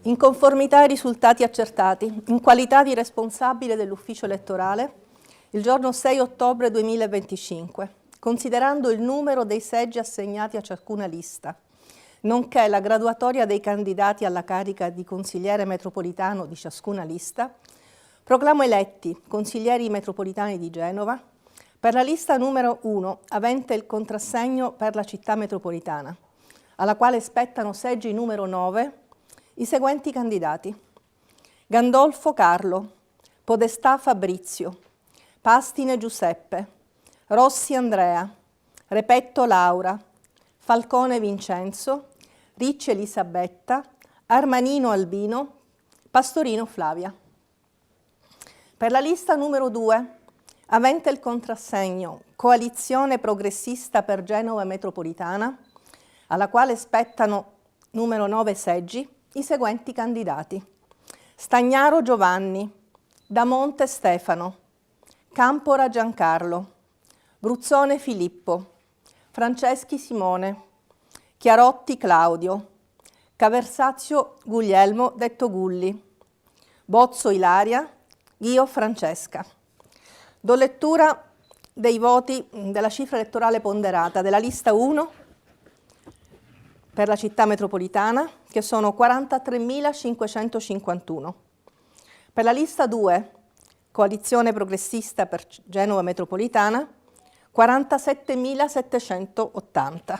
In conformità ai risultati accertati, in qualità di responsabile dell'ufficio elettorale, il giorno 6 ottobre 2025, considerando il numero dei seggi assegnati a ciascuna lista, nonché la graduatoria dei candidati alla carica di consigliere metropolitano di ciascuna lista, proclamo eletti consiglieri metropolitani di Genova per la lista numero 1, avente il contrassegno per la città metropolitana, alla quale spettano seggi numero 9, i seguenti candidati: Gandolfo Carlo, Podestà Fabrizio, Pastine Giuseppe, Rossi Andrea, Repetto Laura, Falcone Vincenzo, Ricci Elisabetta, Armanino Albino, Pastorino Flavia. Per la lista numero 2, avente il contrassegno Coalizione Progressista per Genova Metropolitana, alla quale spettano numero 9 seggi, i seguenti candidati: Stagnaro Giovanni, Damonte Stefano, Campora Giancarlo, Bruzzone Filippo, Franceschi Simone, Chiarotti Claudio, Caversazio Guglielmo detto Gulli, Bozzo Ilaria, Ghio Francesca. Do lettura dei voti della cifra elettorale ponderata della lista 1 per la città metropolitana, che sono 43.551. Per la lista 2, Coalizione Progressista per Genova Metropolitana, 47.780.